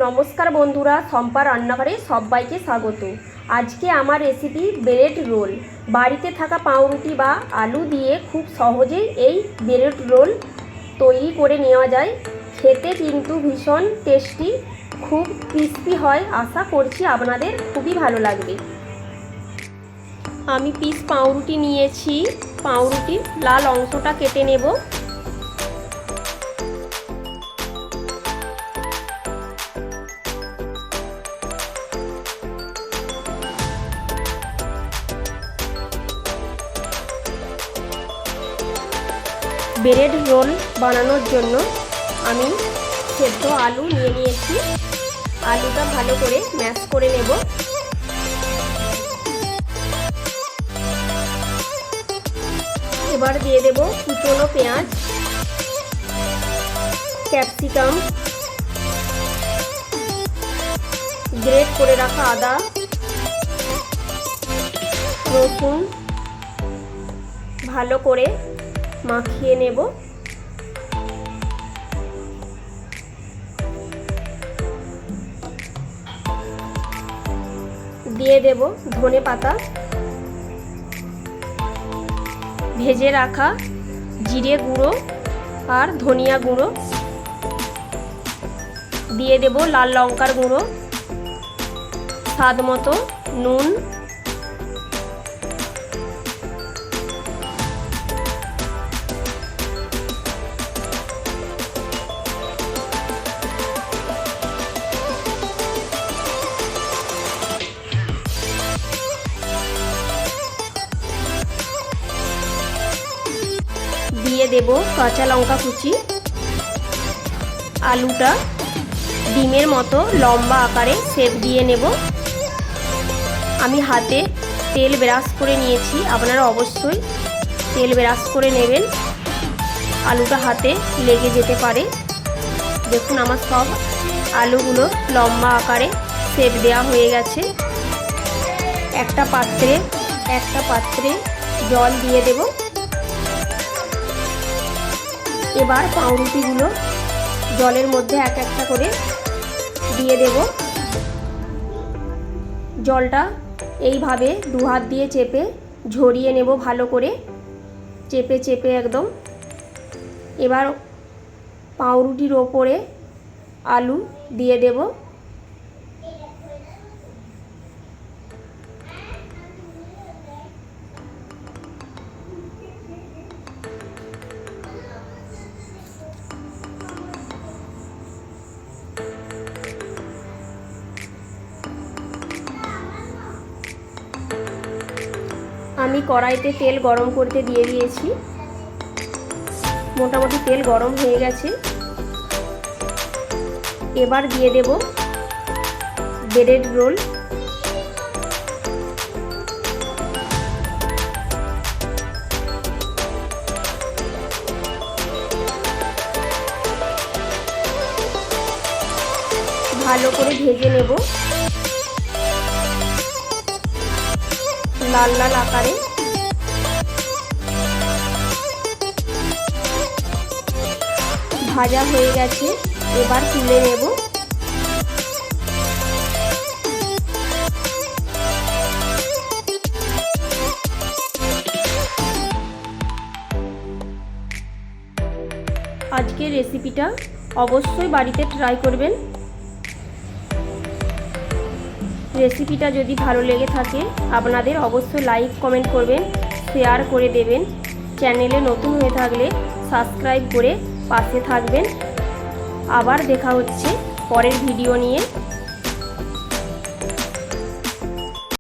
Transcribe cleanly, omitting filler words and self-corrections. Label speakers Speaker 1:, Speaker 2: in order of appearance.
Speaker 1: নমস্কার বন্ধুরা, শম্পা রান্নাঘরে সবাইকে স্বাগত। আজকে আমার রেসিপি ব্রেড রোল। বাড়িতে থাকা পাউরুটি বা আলু দিয়ে খুব সহজেই এই ব্রেড রোল তৈরি করে নেওয়া যায়। খেতে কিন্তু ভীষণ টেস্টি, খুব ক্রিস্পি হয়। আশা করছি আপনাদের খুবই ভালো লাগবে। আমি পিস পাউরুটি নিয়েছি, পাউরুটির লাল অংশটা কেটে নেব। ব্রেড রোল বানানোর জন্য আমি সেদ্ধ আলু নিয়ে নিয়েছি। আলুটা ভালো করে ম্যাশ করে নেব। এবার দিয়ে দেব কুচনো পেঁয়াজ, ক্যাপসিকাম, গ্রেট করে রাখা আদা, রসুন ভালো করে মাখিয়ে নেব। দিয়ে দেব ধনে পাতা, ভেজে রাখা জিরে গুঁড়ো আর ধনিয়া গুঁড়ো, দিয়ে দেব লাল লঙ্কার গুঁড়ো, স্বাদ মতো নুন, দিয়ে দেব কাঁচা লঙ্কা কুচি। আলুটা ডিমের মতো লম্বা আকারে শেপ দিয়ে নেব। আমি হাতে তেল ব্রাশ করে নিয়েছি, আপনারা অবশ্যই তেল ব্রাশ করে নেবেন, আলুটা হাতে লেগে যেতে পারে। দেখুন আমার সব আলুগুলো লম্বা আকারে শেপ দেওয়া হয়ে গেছে। একটা পাত্রে জল দিয়ে দেব। এবার পাউরুটিগুলো জলের মধ্যে এক একটা করে দিয়ে দেব। জলটা এইভাবে দু হাত দিয়ে চেপে ঝরিয়ে নেব, ভালো করে চেপে একদম। এবার পাউরুটির ওপরে আলু দিয়ে দেব। আমি কড়াইতে তেল গরম করতে দিয়ে দিয়েছি। মোটামুটি তেল গরম হয়ে গেছে। এবার দিয়ে দেব ব্রেড রোল। ভালো করে ভেজে নেব লাল লাল আকারে। ভাজা হয়ে গেছে, এবার তুলে নেব। আজকের রেসিপিটা অবশ্যই বাড়িতে ট্রাই করবেন। রেসিপিটা যদি ভালো লেগে থাকে আপনাদের অবশ্যই লাইক কমেন্ট করবেন, শেয়ার করে দেবেন। চ্যানেলে নতুন হয়ে থাকলে সাবস্ক্রাইব করে পাশে থাকবেন। আবার দেখা হচ্ছে পরের ভিডিও নিয়ে।